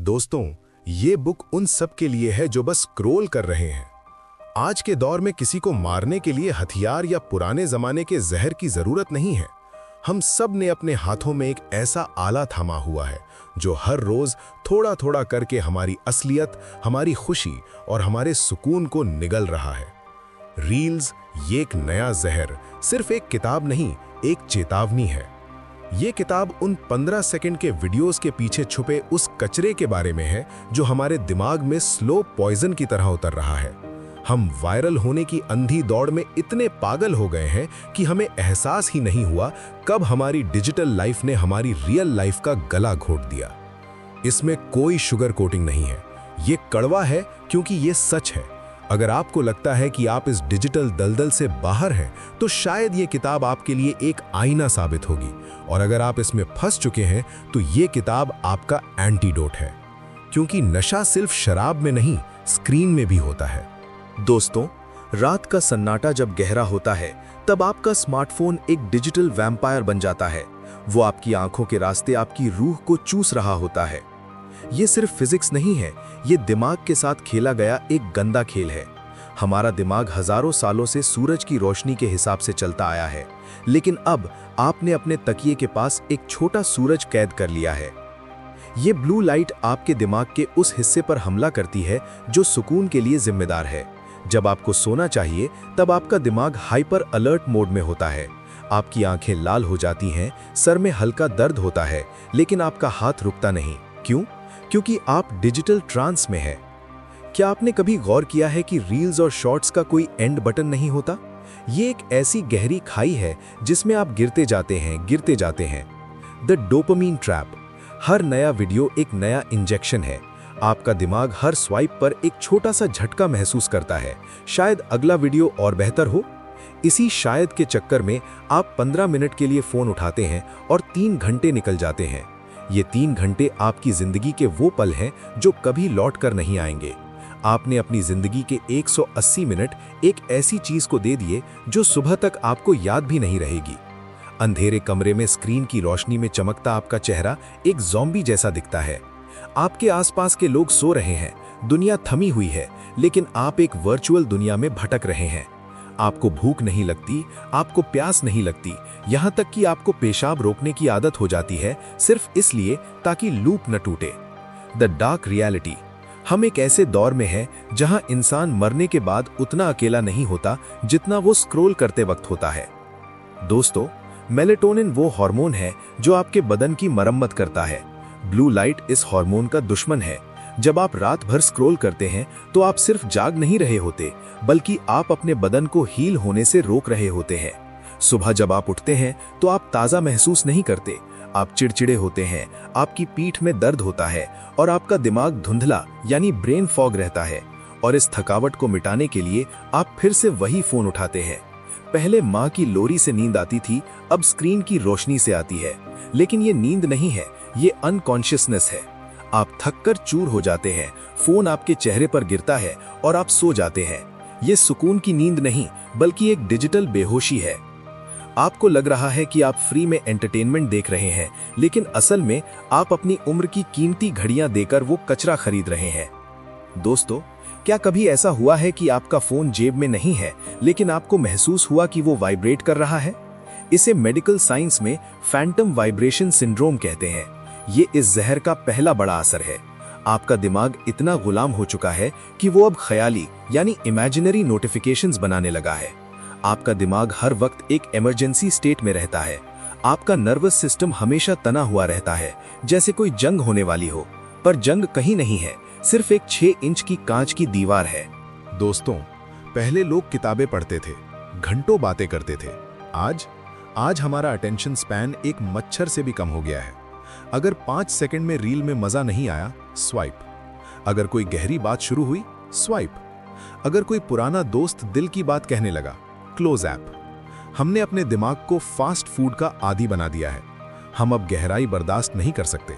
दोस्तों, ये बुक उन सब के लिए है जो बस स्क्रॉल कर रहे हैं। आज के दौर में किसी को मारने के लिए हथियार या पुराने जमाने के जहर की जरूरत नहीं है। हम सब ने अपने हाथों में एक ऐसा आला थामा हुआ है जो हर रोज थोड़ा थोड़ा करके हमारी असलियत, हमारी खुशी और हमारे सुकून को निगल रहा है। रील्स ये एक नया जहर सिर्फ एक किताब नहीं, एक चेतावनी है। ये किताब उन 15 सेकंड के वीडियोस के पीछे छुपे उस कचरे के बारे में है जो हमारे दिमाग में स्लो पॉइजन की तरह उतर रहा है। हम वायरल होने की अंधी दौड़ में इतने पागल हो गए हैं कि हमें एहसास ही नहीं हुआ कब हमारी डिजिटल लाइफ ने हमारी रियल लाइफ का गला घोट दिया। इसमें कोई शुगर कोटिंग नहीं है। ये कड़वा है क्योंकि ये सच है। अगर आपको लगता है कि आप इस डिजिटल दलदल से बाहर हैं, तो शायद ये किताब आपके लिए एक आईना साबित होगी, और अगर आप इसमें फंस चुके हैं तो ये किताब आपका एंटीडोट है। क्योंकि नशा सिर्फ शराब में नहीं, स्क्रीन में भी होता है। दोस्तों, रात का सन्नाटा जब गहरा होता है तब आपका स्मार्टफोन एक डिजिटल वैम्पायर बन जाता है। वो आपकी आंखों के रास्ते आपकी रूह को चूस रहा होता है। ये सिर्फ फिजिक्स नहीं है, ये दिमाग के साथ खेला गया एक गंदा खेल है। हमारा दिमाग हजारों सालों से सूरज की रोशनी के हिसाब से चलता आया है, लेकिन अब आपने अपने तकिए के पास एक छोटा सूरज कैद कर लिया है। ये ब्लू लाइट आपके दिमाग के उस हिस्से पर हमला करती है जो सुकून के लिए जिम्मेदार है। जब आपको सोना चाहिए तब आपका दिमाग हाइपर अलर्ट मोड में होता है। आपकी आंखें लाल हो जाती हैं, सर में हल्का दर्द होता है, लेकिन आपका हाथ रुकता नहीं। क्यों? क्योंकि आप डिजिटल ट्रांस में हैं। क्या आपने कभी गौर किया है कि रील्स और शॉर्ट्स का कोई एंड बटन नहीं होता? ये एक ऐसी गहरी खाई है जिसमें आप गिरते जाते हैं। The dopamine trap. हर नया वीडियो एक नया इंजेक्शन है। आपका दिमाग हर स्वाइप पर एक छोटा सा झटका महसूस करता है, शायद अगला वीडियो और बेहतर हो। इसी शायद के चक्कर में आप 15 मिनट के लिए फोन उठाते हैं और 3 घंटे निकल जाते हैं। ये 3 घंटे आपकी जिंदगी के वो पल हैं जो कभी लौट कर नहीं आएंगे। आपने अपनी जिंदगी के 180 मिनट एक ऐसी चीज को दे दिए जो सुबह तक आपको याद भी नहीं रहेगी। अंधेरे कमरे में स्क्रीन की रोशनी में चमकता आपका चेहरा एक ज़ॉम्बी जैसा दिखता है। आपके आसपास के लोग सो रहे हैं, दुनिया थमी हुई है, लेकिन आप एक वर्चुअल दुनिया में भटक रहे हैं। आपको भूख नहीं लगती, आपको प्यास नहीं लगती, यहाँ तक कि आपको पेशाब रोकने की आदत हो जाती है, सिर्फ इसलिए ताकि लूप न टूटे। The dark reality. हम एक ऐसे दौर में हैं जहां इंसान मरने के बाद उतना अकेला नहीं होता जितना वो स्क्रॉल करते वक्त होता है। दोस्तों, मेलेटोनिन वो हार्मोन है जो आपके बदन की मरम्मत करता है। ब्लू लाइट इस हार्मोन का दुश्मन है। जब आप रात भर स्क्रॉल करते हैं तो आप सिर्फ जाग नहीं रहे होते, बल्कि आप अपने बदन को हील होने से रोक रहे होते हैं। सुबह जब आप उठते हैं तो आप ताज़ा महसूस नहीं करते, आप चिड़चिड़े होते हैं, आपकी पीठ में दर्द होता है और आपका दिमाग धुंधला यानी ब्रेन फॉग रहता है। और इस थकावट को मिटाने के लिए आप फिर से वही फोन उठाते हैं। पहले माँ की लोरी से नींद आती थी, अब स्क्रीन की रोशनी से आती है। लेकिन ये नींद नहीं है, ये अनकॉन्शियसनेस है। आप थककर चूर हो जाते हैं, फोन आपके चेहरे पर गिरता है और आप सो जाते हैं। ये सुकून की नींद नहीं, बल्कि एक डिजिटल बेहोशी है। आपको लग रहा है कि आप फ्री में एंटरटेनमेंट देख रहे हैं, लेकिन असल में आप अपनी उम्र की कीमती घड़ियां देकर वो कचरा खरीद रहे हैं। दोस्तों, क्या कभी ऐसा हुआ है कि आपका फोन जेब में नहीं है, लेकिन आपको महसूस हुआ कि वो वाइब्रेट कर रहा है? इसे मेडिकल साइंस में फैंटम वाइब्रेशन सिंड्रोम कहते हैं। ये इस जहर का पहला बड़ा असर है। आपका दिमाग इतना गुलाम हो चुका है कि वो अब ख्याली यानी इमेजिनरी नोटिफिकेशंस बनाने लगा है। आपका दिमाग हर वक्त एक इमरजेंसी स्टेट में रहता है। आपका नर्वस सिस्टम हमेशा तना हुआ रहता है, जैसे कोई जंग होने वाली हो। पर जंग कहीं नहीं है, सिर्फ एक 6 इंच की कांच की दीवार है। दोस्तों, पहले लोग किताबें पढ़ते थे, घंटों बातें करते थे। आज हमारा अटेंशन स्पैन एक मच्छर से भी कम हो गया है। अगर 5 सेकंड में रील में मजा नहीं आया, स्वाइप। अगर कोई गहरी बात शुरू हुई, स्वाइप। अगर कोई पुराना दोस्त दिल की बात कहने लगा, क्लोज ऐप। हमने अपने दिमाग को फास्ट फूड का आदी बना दिया है। हम अब गहराई बर्दाश्त नहीं कर सकते।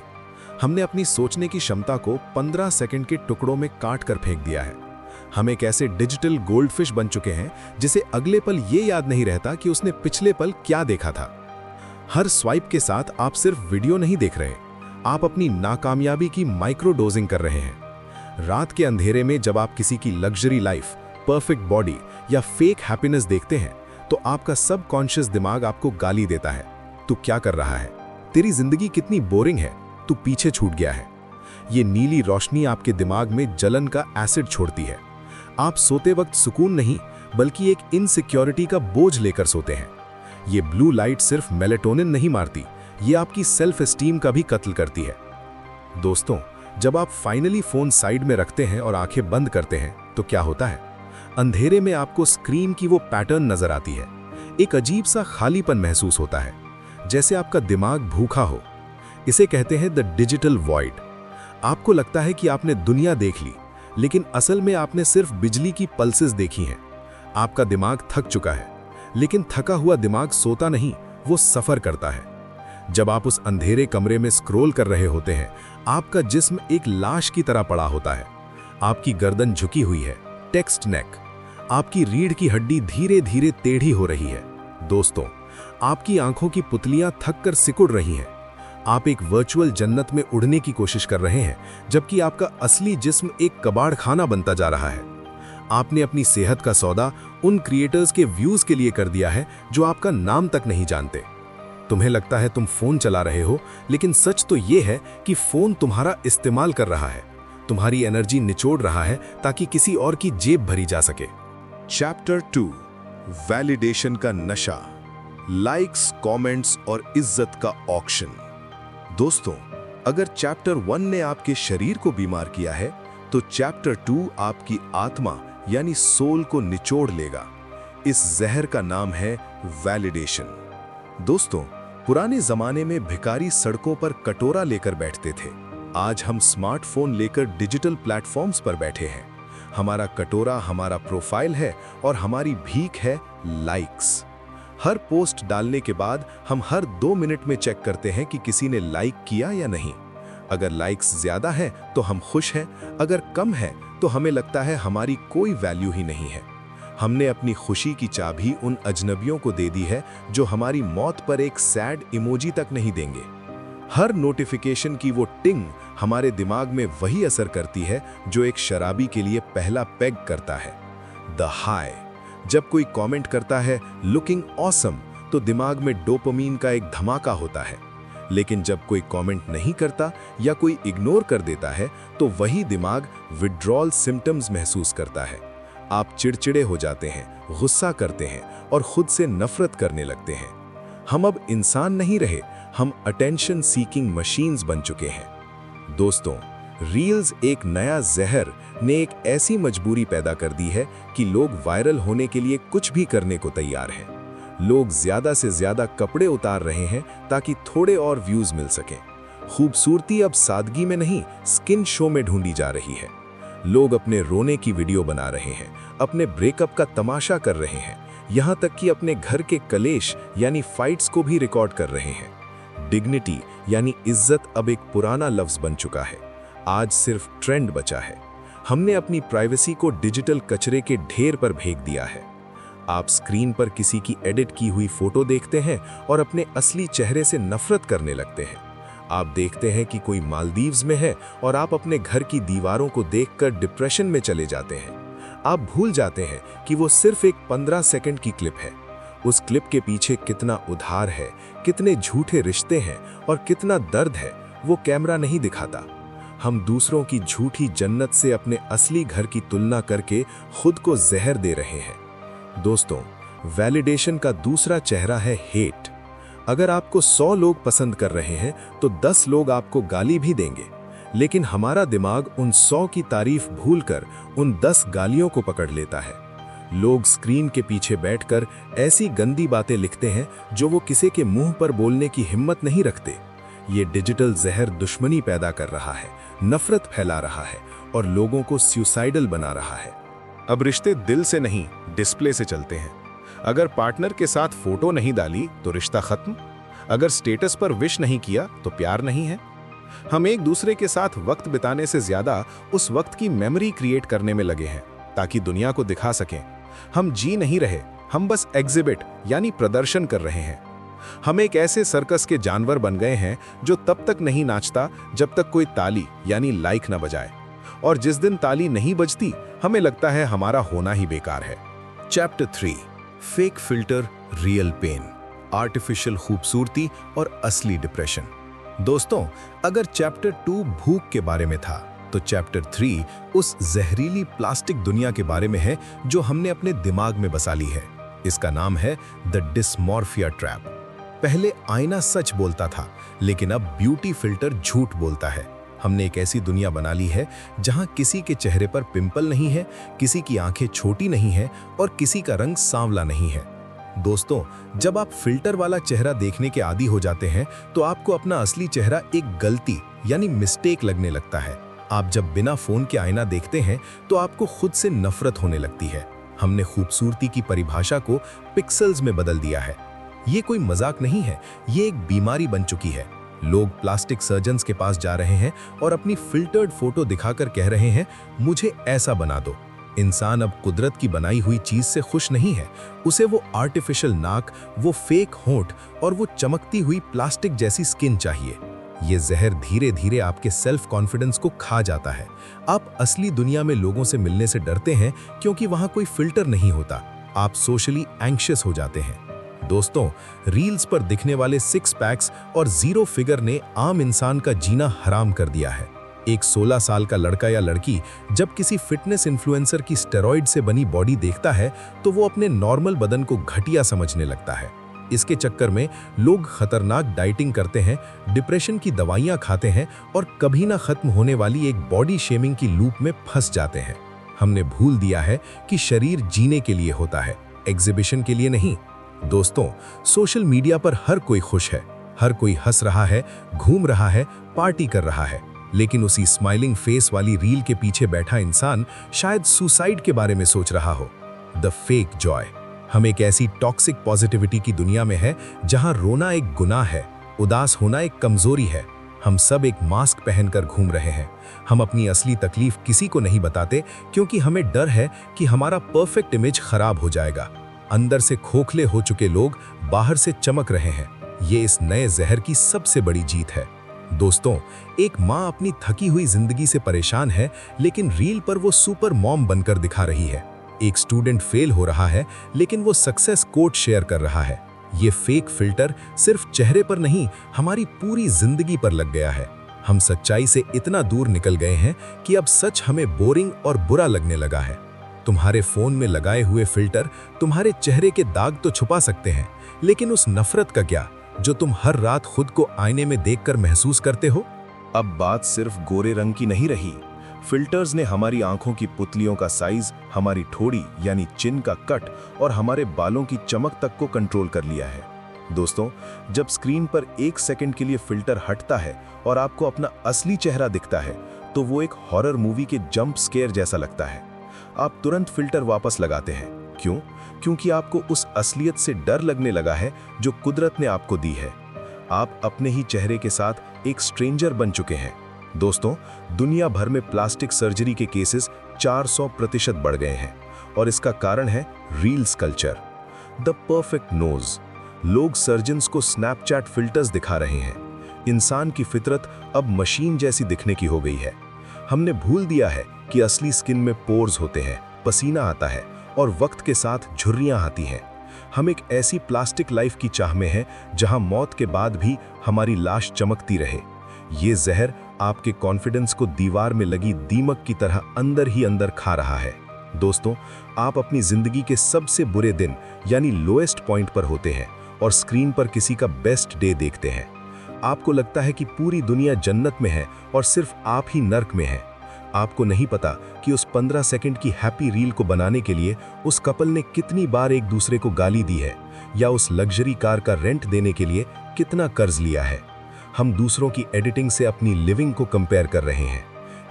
हमने अपनी सोचने की क्षमता को 15 सेकंड के टुकड़ों में काट कर फेंक दिया है। हम एक ऐसे डिजिटल गोल्डफिश बन चुके हैं जिसे अगले पल ये याद नहीं रहता कि उसने पिछले पल क्या देखा था। हर स्वाइप के साथ आप सिर्फ वीडियो नहीं देख रहे, आप अपनी नाकामयाबी की माइक्रो डोजिंग कर रहे हैं। रात के अंधेरे में जब आप किसी की लग्जरी लाइफ, परफेक्ट बॉडी या फेक हैप्पीनेस देखते हैं तो आपका सबकॉन्शियस दिमाग आपको गाली देता है, तू क्या कर रहा है, तेरी जिंदगी कितनी बोरिंग है, तू पीछे छूट गया है। ये नीली रोशनी आपके दिमाग में जलन का एसिड छोड़ती है। आप सोते वक्त सुकून नहीं बल्कि एक इनसिक्योरिटी का बोझ लेकर सोते हैं। ये ब्लू लाइट सिर्फ मेलेटोनिन नहीं मारती, ये आपकी सेल्फ एस्टीम का भी कत्ल करती है। दोस्तों, जब आप फाइनली फोन साइड में रखते हैं और आंखें बंद करते हैं तो क्या होता है? अंधेरे में आपको स्क्रीन की वो पैटर्न नजर आती है। एक अजीब सा खालीपन महसूस होता है, जैसे आपका दिमाग भूखा हो। इसे कहते हैं द डिजिटल वॉइड। आपको लगता है कि आपने दुनिया देख ली, लेकिन असल में आपने सिर्फ बिजली की पल्सेस देखी हैं। आपका दिमाग थक चुका है, लेकिन थका हुआ दिमाग सोता नहीं, वो सफर करता है। जब आप उस अंधेरे कमरे में स्क्रॉल कर रहे होते हैं, आपका जिस्म एक लाश की तरह पड़ा होता है। आपकी गर्दन झुकी हुई है, टेक्स्ट नेक। आपकी रीढ़ की हड्डी धीरे धीरे टेढ़ी हो रही है। दोस्तों, आपकी आंखों की पुतलियां थक कर सिकुड़ रही हैं। आप एक वर्चुअल जन्नत में उड़ने की कोशिश कर रहे हैं, जबकि आपका असली जिस्म एक कबाड़ खाना बनता जा रहा है। आपने अपनी सेहत का सौदा उन क्रिएटर्स के व्यूज के लिए कर दिया है जो आपका नाम तक नहीं जानते। तुम्हें लगता है तुम फोन चला रहे हो, लेकिन सच तो यह है कि फोन तुम्हारा इस्तेमाल कर रहा है, तुम्हारी एनर्जी निचोड़ रहा है ताकि किसी और की जेब भरी जा सके। चैप्टर 2, वैलिडेशन का नशा, लाइक्स, कमेंट्स और इज्जत का ऑक्शन। दोस्तों, अगर चैप्टर 1 ने आपके शरीर को बीमार किया है तो चैप्टर 2 आपकी आत्मा यानी सोल को निचोड़ लेगा। इस जहर का नाम है वैलिडेशन। दोस्तों, पुराने जमाने में भिखारी सड़कों पर कटोरा लेकर बैठते थे। आज हम स्मार्टफोन लेकर डिजिटल प्लेटफॉर्म्स पर बैठे हैं। हमारा कटोरा हमारा प्रोफाइल है और हमारी भीख है लाइक्स। हर पोस्ट डालने के बाद हम हर 2 मिनट में चेक करते हैं कि किसी ने लाइक किया या नहीं। अगर लाइक्स ज्यादा है तो हम खुश हैं, अगर कम है तो हमें लगता है हमारी कोई वैल्यू ही नहीं है। हमने अपनी खुशी की चाबी उन अजनबियों को दे दी है जो हमारी मौत पर एक सैड इमोजी तक नहीं देंगे। हर नोटिफिकेशन की वो टिंग हमारे दिमाग में वही असर करती है जो एक शराबी के लिए पहला पेग करता है, द हाई। जब कोई कमेंट करता है लुकिंग ऑसम तो दिमाग में डोपामीन का एक धमाका होता है, लेकिन जब कोई कमेंट नहीं करता या कोई इग्नोर कर देता है तो वही दिमाग विड्रॉल सिम्टम्स महसूस करता है। आप चिड़चिड़े हो जाते हैं, गुस्सा करते हैं और खुद से नफरत करने लगते हैं। हम अब इंसान नहीं रहे, हम अटेंशन सीकिंग मशीन्स बन चुके हैं। दोस्तों, रील्स एक नया जहर ने एक ऐसी मजबूरी पैदा कर दी है कि लोग वायरल होने के लिए कुछ भी करने को तैयार हैं। लोग ज्यादा से ज्यादा कपड़े उतार रहे हैं ताकि थोड़े और व्यूज मिल सकें। खूबसूरती अब सादगी में नहीं, स्किन शो में ढूंढी जा रही है। लोग अपने रोने की वीडियो बना रहे हैं, अपने ब्रेकअप का तमाशा कर रहे हैं, यहाँ तक कि अपने घर के कलेश यानी फाइट्स को भी रिकॉर्ड कर रहे हैं। डिग्निटी यानी इज्जत अब एक पुराना लफ्ज बन चुका है। आज सिर्फ ट्रेंड बचा है। हमने अपनी प्राइवेसी को डिजिटल कचरे के ढेर पर फेंक दिया है। आप स्क्रीन पर किसी की एडिट की हुई फोटो देखते हैं और अपने असली चेहरे से नफरत करने लगते हैं। आप देखते हैं कि कोई मालदीव्स में है और आप अपने घर की दीवारों को देखकर डिप्रेशन में चले जाते हैं। आप भूल जाते हैं कि वो सिर्फ एक 15 सेकंड की क्लिप है। उस क्लिप के पीछे कितना उधार है, कितने झूठे रिश्ते हैं और कितना दर्द है, वो कैमरा नहीं दिखाता। हम दूसरों की झूठी जन्नत से अपने असली घर की तुलना करके खुद को जहर दे रहे हैं। दोस्तों, वैलिडेशन का दूसरा चेहरा है हेट। अगर आपको 100 लोग पसंद कर रहे हैं तो 10 लोग आपको गाली भी देंगे, लेकिन हमारा दिमाग उन 100 की तारीफ भूलकर उन 10 गालियों को पकड़ लेता है। लोग स्क्रीन के पीछे बैठकर ऐसी गंदी बातें लिखते हैं जो वो किसी के मुंह पर बोलने की हिम्मत नहीं रखते। ये डिजिटल जहर दुश्मनी पैदा कर रहा है, नफरत फैला रहा है और लोगों को सुसाइडल बना रहा है। अब रिश्ते दिल से नहीं, डिस्प्ले से चलते हैं। अगर पार्टनर के साथ फोटो नहीं डाली तो रिश्ता खत्म। अगर स्टेटस पर विश नहीं किया तो प्यार नहीं है। हम एक दूसरे के साथ वक्त बिताने से ज्यादा उस वक्त की मेमोरी क्रिएट करने में लगे हैं ताकि दुनिया को दिखा सकें। हम जी नहीं रहे, हम बस एग्जिबिट यानी प्रदर्शन कर रहे हैं। हम एक ऐसे सर्कस के जानवर बन गए हैं जो तब तक नहीं नाचता जब तक कोई ताली यानी लाइक न बजाए, और जिस दिन ताली नहीं बजती हमें लगता है हमारा होना ही बेकार है। Chapter 3, fake filter, real pain, artificial खूबसूरती और असली डिप्रेशन। दोस्तों, अगर चैप्टर 2 भूख के बारे में था, तो चैप्टर 3 उस जहरीली प्लास्टिक दुनिया के बारे में है जो हमने अपने दिमाग में बसा ली है। इसका नाम है द डिस्मॉर्फिया ट्रैप। पहले आईना सच बोलता था, लेकिन अब ब्यूटी फिल्टर झूठ बोलता है। हमने एक ऐसी दुनिया बना ली है जहां किसी के चेहरे पर पिंपल नहीं है, किसी की आंखें छोटी नहीं है और किसी का रंग सांवला नहीं है। दोस्तों, जब आप फिल्टर वाला चेहरा देखने के आदी हो जाते हैं तो आपको अपना असली चेहरा एक गलती यानी मिस्टेक लगने लगता है। आप जब बिना फोन के आईना देखते हैं तो आपको खुद से नफरत होने लगती है। हमने खूबसूरती की परिभाषा को पिक्सेल्स में बदल दिया है। ये कोई मजाक नहीं है, ये एक बीमारी बन चुकी है। लोग प्लास्टिक सर्जन्स के पास जा रहे हैं और अपनी फिल्टर्ड फोटो दिखाकर कह रहे हैं, मुझे ऐसा बना दो। इंसान अब कुदरत की बनाई हुई चीज से खुश नहीं है। उसे वो आर्टिफिशियल नाक, वो फेक होंठ और वो चमकती हुई प्लास्टिक जैसी स्किन चाहिए। ये जहर धीरे धीरे आपके सेल्फ कॉन्फिडेंस को खा जाता है। आप असली दुनिया में लोगों से मिलने से डरते हैं क्योंकि वहां कोई फिल्टर नहीं होता। आप सोशली एंग्शियस हो जाते हैं। दोस्तों, रील्स पर दिखने वाले 6 पैक्स और 0 फिगर ने आम इंसान का जीना हराम कर दिया है। एक 16 साल का लड़का या लड़की जब किसी फिटनेस इन्फ्लुएंसर की स्टेरॉइड से बनी बॉडी देखता है तो वो अपने नॉर्मल बदन को घटिया समझने लगता है। इसके चक्कर में लोग खतरनाक डाइटिंग करते हैं, डिप्रेशन की दवाइयां खाते हैं और कभी ना खत्म होने वाली एक बॉडी शेमिंग की लूप में फंस जाते हैं। हमने भूल दिया है कि शरीर जीने के लिए होता है, एग्जिबिशन के लिए नहीं। दोस्तों, सोशल मीडिया पर हर कोई खुश है, हर कोई हंस रहा है, घूम रहा है, पार्टी कर रहा है, लेकिन उसी स्माइलिंग फेस वाली रील के पीछे बैठा इंसान शायद सुसाइड के बारे में सोच रहा हो। The fake Joy. हम एक ऐसी टॉक्सिक पॉजिटिविटी की दुनिया में है जहां रोना एक गुनाह है, उदास होना एक कमजोरी है। हम सब एक मास्क पहनकर घूम रहे हैं। हम अपनी असली तकलीफ किसी को नहीं बताते क्योंकि हमें डर है कि हमारा परफेक्ट इमेज खराब हो जाएगा। अंदर से खोखले हो चुके लोग बाहर से चमक रहे हैं। ये इस नए जहर की सबसे बड़ी जीत है। दोस्तों, एक माँ अपनी थकी हुई जिंदगी से परेशान है, लेकिन रील पर वो सुपर मॉम बनकर दिखा रही है। एक स्टूडेंट फेल हो रहा है, लेकिन वो सक्सेस कोट शेयर कर रहा है। ये फेक फिल्टर सिर्फ चेहरे पर नहीं, हमारी पूरी जिंदगी पर लग गया है। हम सच्चाई से इतना दूर निकल गए हैं कि अब सच हमें बोरिंग और बुरा लगने लगा है। तुम्हारे फोन में लगाए हुए फिल्टर तुम्हारे चेहरे के दाग तो छुपा सकते हैं, लेकिन उस नफरत का क्या जो तुम हर रात खुद को आईने में देखकर महसूस करते हो? अब बात सिर्फ गोरे रंग की नहीं रही। फिल्टर्स ने हमारी आंखों की पुतलियों का साइज, हमारी ठोड़ी यानी चिन का कट और हमारे बालों की चमक तक को कंट्रोल कर लिया है। दोस्तों, जब स्क्रीन पर 1 सेकंड के लिए फिल्टर हटता है और आपको अपना असली चेहरा दिखता है, तो वो एक हॉरर मूवी के जंप स्केयर जैसा लगता है। आप तुरंत फिल्टर वापस लगाते हैं। क्यों? क्योंकि आपको उस असलियत से डर लगने लगा है जो कुदरत ने आपको दी है। आप अपने ही चेहरे के साथ एक स्ट्रेंजर बन चुके हैं। दोस्तों, दुनिया भर में प्लास्टिक सर्जरी के केसेस 400% बढ़ गए हैं और इसका कारण है reels culture. The perfect nose. लोग सर्जन्स को स्नैपचैट फिल्टर्स दिखा रहे हैं। इंसान की फितरत अब मशीन जैसी दिखने की हो गई है। हमने भूल दिया है कि असली स्किन में पोर्स होते हैं, पसीना आता है और वक्त के साथ झुर्रियां आती हैं। हम एक ऐसी प्लास्टिक लाइफ की चाह में हैं जहां मौत के बाद भी हमारी लाश चमकती रहे। ये जहर आपके कॉन्फिडेंस को दीवार में लगी दीमक की तरह अंदर ही अंदर खा रहा है। दोस्तों, आप अपनी जिंदगी के सबसे बुरे दिन यानी लोएस्ट पॉइंट पर होते हैं और स्क्रीन पर किसी का बेस्ट डे देखते हैं। आपको लगता है कि पूरी दुनिया जन्नत में है और सिर्फ आप ही नर्क में हैं। आपको नहीं पता कि उस 15 सेकंड की हैप्पी रील को बनाने के लिए उस कपल ने कितनी बार एक दूसरे को गाली दी है या उस लग्जरी कार का रेंट देने के लिए कितना कर्ज लिया है। हम दूसरों की एडिटिंग से अपनी लिविंग को कंपेयर कर रहे हैं।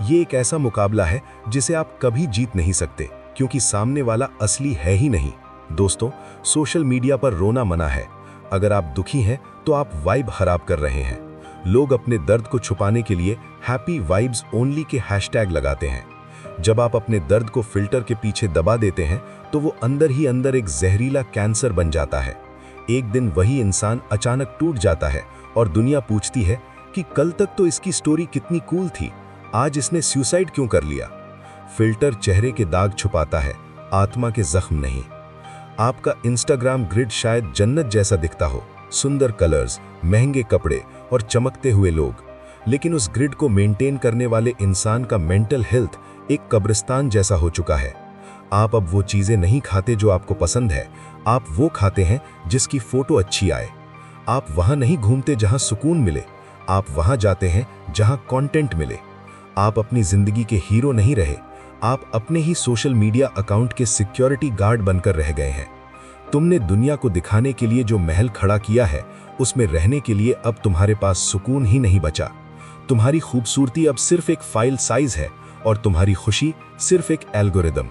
ये एक ऐसा मुकाबला है जिसे आप कभी जीत नहीं सकते क्योंकि सामने वाला असली है ही नहीं। दोस्तों, सोशल मीडिया पर रोना मना है। अगर आप दुखी हैं तो आप वाइब खराब कर रहे हैं। लोग अपने दर्द को छुपाने के लिए हैप्पी वाइब्स ओनली के हैशटैग लगाते हैं। जब आप अपने दर्द को फिल्टर के पीछे दबा देते हैं तो वो अंदर ही अंदर एक जहरीला कैंसर बन जाता है। एक दिन वही इंसान अचानक टूट जाता है और दुनिया पूछती है कि कल तक तो इसकी स्टोरी कितनी कूल थी, आज इसने सुसाइड क्यों कर लिया। फिल्टर चेहरे के दाग छुपाता है, आत्मा के जख्म नहीं। आपका इंस्टाग्राम ग्रिड शायद जन्नत जैसा दिखता हो, सुंदर कलर्स, महंगे कपड़े और चमकते हुए लोग, लेकिन उस ग्रिड को मेंटेन करने वाले इंसान का मेंटल हेल्थ एक कब्रिस्तान जैसा हो चुका है। आप अब वो चीजें नहीं खाते जो आपको पसंद है, आप वो खाते हैं जिसकी फोटो अच्छी आए। आप वहां नहीं घूमते जहां सुकून मिले, आप वहां जाते हैं जहां कंटेंट मिले। आप अपनी जिंदगी के हीरो नहीं रहे, आप अपने ही सोशल मीडिया अकाउंट के सिक्योरिटी गार्ड बनकर रह गए हैं। तुमने दुनिया को दिखाने के लिए जो महल खड़ा किया है, उसमें रहने के लिए अब तुम्हारे पास सुकून ही नहीं बचा। तुम्हारी खूबसूरती अब सिर्फ एक फाइल साइज है और तुम्हारी खुशी सिर्फ एक एल्गोरिदम।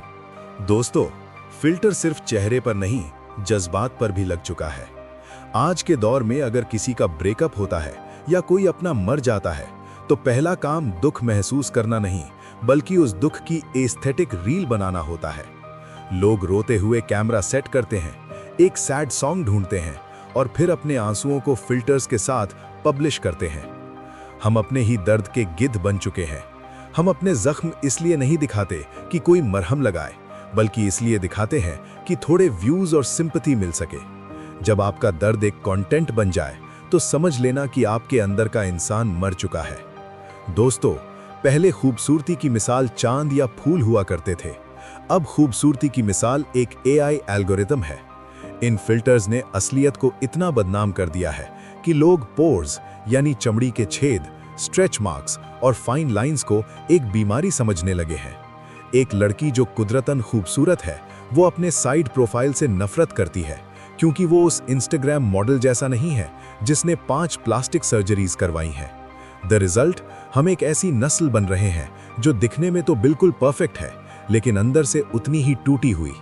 दोस्तों, फिल्टर सिर्फ चेहरे पर नहीं, जज्बात पर भी लग चुका है। आज के दौर में अगर किसी का ब्रेकअप होता है या कोई अपना मर जाता है, तो पहला काम दुख महसूस करना नहीं, बल्कि उस दुख की एस्थेटिक रील बनाना होता है। लोग रोते हुए कैमरा सेट करते हैं, एक सैड सॉन्ग ढूंढते हैं और फिर अपने आंसुओं को फिल्टर्स के साथ पब्लिश करते हैं। हम अपने ही दर्द के गिद्ध बन चुके हैं। हम अपने जख्म इसलिए नहीं दिखाते कि कोई मरहम लगाए, बल्कि इसलिए दिखाते हैं कि थोड़े व्यूज और सिंपैथी मिल सके। जब आपका दर्द एक कंटेंट बन जाए, तो समझ लेना कि आपके अंदर का इंसान मर चुका है। दोस्तों, पहले खूबसूरती की मिसाल चांद या फूल हुआ करते थे, अब खूबसूरती की मिसाल एक AI एल्गोरिथम है। इन फिल्टर्स ने असलियत को इतना बदनाम कर दिया है कि लोग पोर्स यानी चमड़ी के छेद, स्ट्रेच मार्क्स और फाइन लाइंस को एक बीमारी समझने लगे हैं। एक लड़की जो कुदरतन खूबसूरत है, वो अपने साइड प्रोफाइल से नफरत करती है, क्योंकि वो उस इंस्टाग्राम मॉडल जैसा नहीं है जिसने 5 प्लास्टिक सर्जरीज करवाई हैं। द रिजल्ट, हम एक ऐसी नस्ल बन रहे हैं जो दिखने में तो बिल्कुल परफेक्ट है, लेकिन अंदर से उतनी ही टूटी हुई।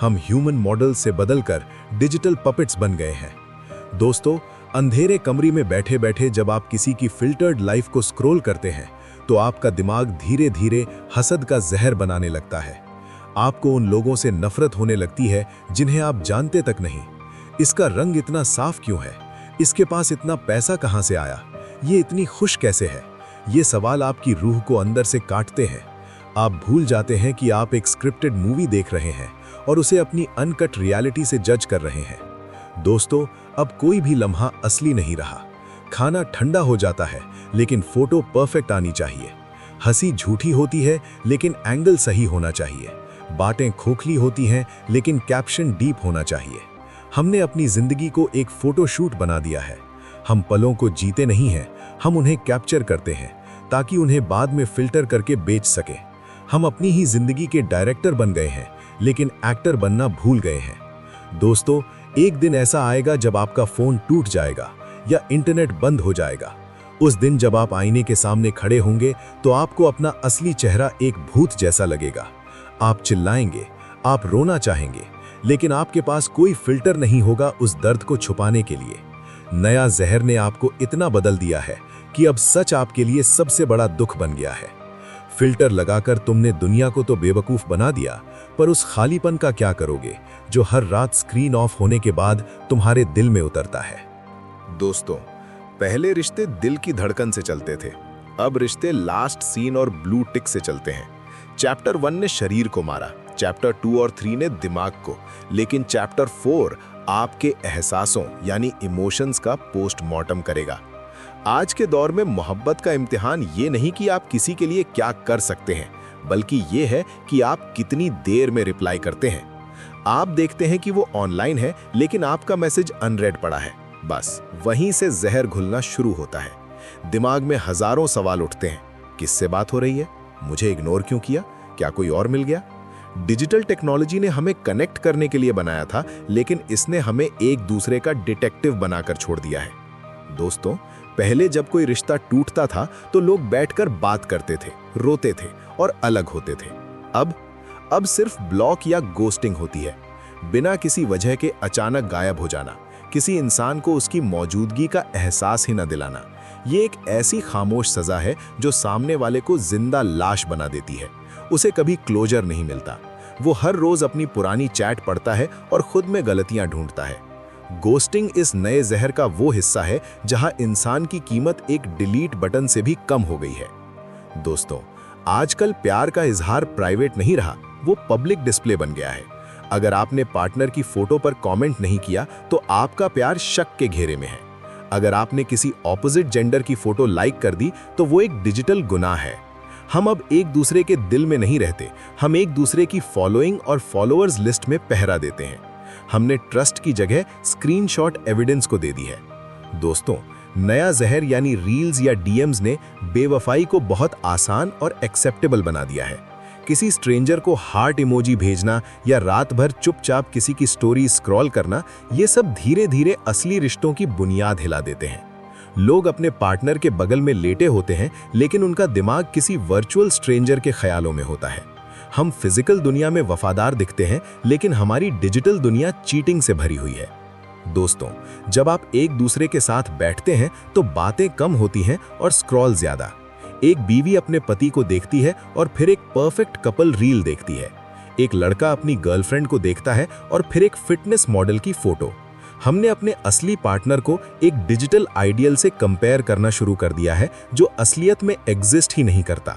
हम ह्यूमन मॉडल से बदलकर डिजिटल पपेट्स बन गए हैं। दोस्तों, अंधेरे कमरे में बैठे बैठे जब आप किसी की फिल्टर्ड लाइफ को स्क्रॉल करते हैं, तो आपका दिमाग धीरे धीरे हसद का जहर बनाने लगता है। आपको उन लोगों से नफरत होने लगती है जिन्हें आप जानते तक नहीं। इसका रंग इतना साफ क्यों है? इसके पास इतना पैसा कहां से आया? ये इतनी खुश कैसे है? ये सवाल आपकी रूह को अंदर से काटते हैं। आप भूल जाते हैं कि आप एक स्क्रिप्टेड मूवी देख रहे हैं और उसे अपनी अनकट रियलिटी से जज कर रहे हैं। दोस्तों, अब कोई भी लम्हा असली नहीं रहा। खाना ठंडा हो जाता है, लेकिन फोटो परफेक्ट आनी चाहिए। हंसी झूठी होती है, लेकिन एंगल सही होना चाहिए। बातें खोखली होती हैं, लेकिन कैप्शन डीप होना चाहिए। हमने अपनी जिंदगी को एक फोटोशूट बना दिया है। हम पलों को जीते नहीं हैं, हम उन्हें कैप्चर करते हैं ताकि उन्हें बाद में फिल्टर करके बेच सके। हम अपनी ही जिंदगी के डायरेक्टर बन गए हैं, लेकिन एक्टर बनना भूल गए हैं। दोस्तों, एक दिन ऐसा आएगा जब आपका फोन टूट जाएगा या इंटरनेट बंद हो जाएगा। उस दिन जब आप आईने के सामने खड़े होंगे, तो आपको अपना असली चेहरा एक भूत जैसा लगेगा। आप चिल्लाएंगे, आप रोना चाहेंगे, लेकिन आपके पास कोई फिल्टर नहीं होगा उस दर्द को छुपाने के लिए। नया जहर ने आपको इतना बदल दिया है कि अब सच आपके लिए सबसे बड़ा दुख बन गया है। फिल्टर लगाकर तुमने दुनिया को तो बेवकूफ बना दिया, पर उस खालीपन का क्या करोगे जो हर रात स्क्रीन ऑफ होने के बाद तुम्हारे दिल में उतरता है? दोस्तों, पहले रिश्ते दिल की धड़कन से चलते थे, अब रिश्ते लास्ट सीन और ब्लू टिक से चलते हैं। चैप्टर 1 ने शरीर को मारा, चैप्टर 2 और 3 ने दिमाग को, लेकिन चैप्टर 4 आपके एहसासों यानी इमोशंस का पोस्टमार्टम करेगा। आज के दौर में मोहब्बत का इम्तिहान ये नहीं कि आप किसी के लिए क्या कर सकते हैं, बल्कि ये है कि आप कितनी देर में रिप्लाई करते हैं। आप देखते हैं कि वो ऑनलाइन है, लेकिन आपका मैसेज अनरेड पड़ा है। बस वहीं से जहर घुलना शुरू होता है। दिमाग में हजारों सवाल उठते हैं। किससे बात हो रही है? मुझे इग्नोर क्यों किया? क्या कोई और मिल गया? डिजिटल टेक्नोलॉजी ने हमें कनेक्ट करने के लिए बनाया था, लेकिन इसने हमें एक दूसरे का डिटेक्टिव बनाकर छोड़ दिया है। दोस्तों, पहले जब कोई रिश्ता टूटता था तो लोग बैठकर बात करते थे, रोते थे और अलग होते थे। अब सिर्फ ब्लॉक या गोस्टिंग होती है। बिना किसी वजह के अचानक गायब हो जाना, किसी इंसान को उसकी मौजूदगी का एहसास ही न दिलाना, ये एक ऐसी खामोश सजा है जो सामने वाले को जिंदा लाश बना देती है। उसे कभी क्लोजर नहीं मिलता। वो हर रोज अपनी पुरानी चैट पढ़ता है और खुद में गलतियां ढूंढता है। गोस्टिंग इस नए जहर का वो हिस्सा है जहां इंसान की कीमत एक डिलीट बटन से भी कम हो गई है। दोस्तों, आजकल प्यार का इजहार प्राइवेट नहीं रहा, वो पब्लिक डिस्प्ले बन गया है। अगर आपने पार्टनर की फोटो पर कमेंट नहीं किया तो आपका प्यार शक के घेरे में है। अगर आपने किसी ऑपोजिट जेंडर की फोटो लाइक कर दी तो वो एक डिजिटल गुनाह है। हम अब एक दूसरे के दिल में नहीं रहते, हम एक दूसरे की फॉलोइंग और फॉलोअर्स लिस्ट में पहरा देते हैं। हमने ट्रस्ट की जगह स्क्रीनशॉट एविडेंस को दे दी है। दोस्तों, नया जहर यानी रील्स या डीएम्स ने बेवफाई को बहुत आसान और एक्सेप्टेबल बना दिया है। किसी स्ट्रेंजर को हार्ट इमोजी भेजना या रात भर चुपचाप किसी की स्टोरी स्क्रॉल करना, ये सब धीरे धीरे असली रिश्तों की बुनियाद हिला देते हैं। लोग अपने पार्टनर के बगल में लेटे होते हैं, लेकिन उनका दिमाग किसी वर्चुअल स्ट्रेंजर के ख्यालों में होता है। हम फिजिकल दुनिया में वफादार दिखते हैं, लेकिन हमारी डिजिटल दुनिया चीटिंग से भरी हुई है। दोस्तों, जब आप एक दूसरे के साथ बैठते हैं तो बातें कम होती हैं और स्क्रॉल ज्यादा। एक बीवी अपने पति को देखती है और फिर एक परफेक्ट कपल रील देखती है। एक लड़का अपनी गर्लफ्रेंड को देखता है और फिर एक फिटनेस मॉडल की फोटो। हमने अपने असली पार्टनर को एक डिजिटल आइडियल से कंपेयर करना शुरू कर दिया है, जो असलियत में एग्जिस्ट ही नहीं करता।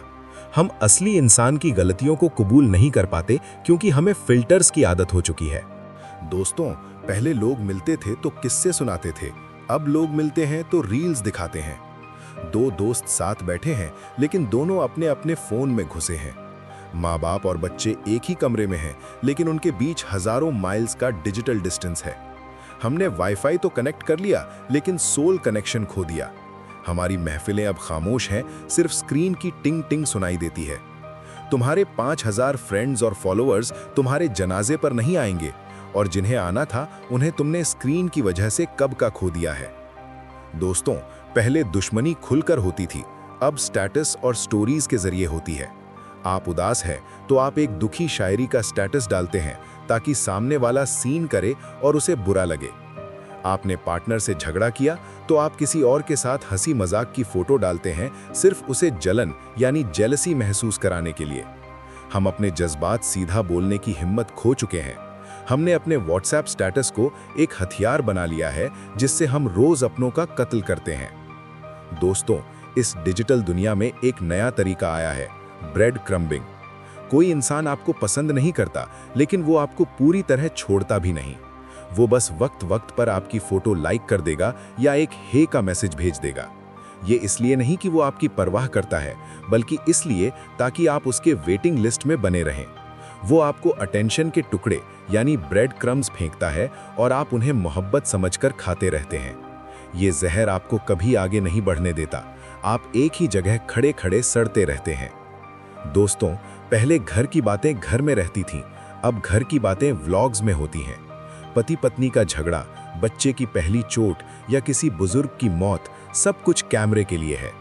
हम असली इंसान की गलतियों को कबूल नहीं कर पाते क्योंकि हमें फिल्टर्स की आदत हो चुकी है। दोस्तों, पहले लोग मिलते थे तो किस्से सुनाते थे, अब लोग मिलते हैं तो रील्स दिखाते हैं। दो दोस्त साथ बैठे हैं, लेकिन दोनों अपने अपने फोन में घुसे हैं। माँ बाप और बच्चे एक ही कमरे में हैं, लेकिन उनके बीच हजारों माइल्स का डिजिटल डिस्टेंस है। हमने वाईफाई तो कनेक्ट कर लिया, लेकिन सोल कनेक्शन खो दिया। हमारी महफिलें अब खामोश हैं, सिर्फ स्क्रीन की टिंग टिंग सुनाई देती है। तुम्हारे 5000 फ्रेंड्स और फॉलोअर्स तुम्हारे जनाजे पर नहीं आएंगे, और जिन्हें आना था उन्हें तुमने स्क्रीन की वजह से कब का खो दिया है। दोस्तों, पहले दुश्मनी खुलकर होती थी, अब स्टेटस और स्टोरीज के जरिए होती है। आप उदास है तो आप एक दुखी शायरी का स्टेटस डालते हैं ताकि सामने वाला सीन करे और उसे बुरा लगे। आपने पार्टनर से झगड़ा किया तो आप किसी और के साथ हंसी मजाक की फोटो डालते हैं, सिर्फ उसे जलन यानी जेलसी महसूस कराने के लिए। हम अपने जज्बात सीधा बोलने की हिम्मत खो चुके हैं। हमने अपने व्हाट्सएप स्टेटस को एक हथियार बना लिया है, जिससे हम रोज अपनों का कत्ल करते हैं। दोस्तों, इस डिजिटल दुनिया में एक नया तरीका आया है, ब्रेड क्रम्बिंग। कोई इंसान आपको पसंद नहीं करता, लेकिन वो आपको पूरी तरह छोड़ता भी नहीं। वो बस वक्त वक्त पर आपकी फोटो लाइक कर देगा या एक हे का मैसेज भेज देगा। ये इसलिए नहीं कि वो आपकी परवाह करता है, बल्कि इसलिए ताकि आप उसके वेटिंग लिस्ट में बने रहें। वो आपको अटेंशन के टुकड़े यानी ब्रेड क्रम्स फेंकता है और आप उन्हें मोहब्बत समझकर खाते रहते हैं। ये जहर आपको कभी आगे नहीं बढ़ने देता, आप एक ही जगह खड़े खड़े सड़ते रहते हैं। दोस्तों, पहले घर की बातें घर में रहती थीं, अब घर की बातें व्लॉग्स में होती हैं। पति पत्नी का झगड़ा, बच्चे की पहली चोट या किसी बुजुर्ग की मौत, सब कुछ कैमरे के लिए है।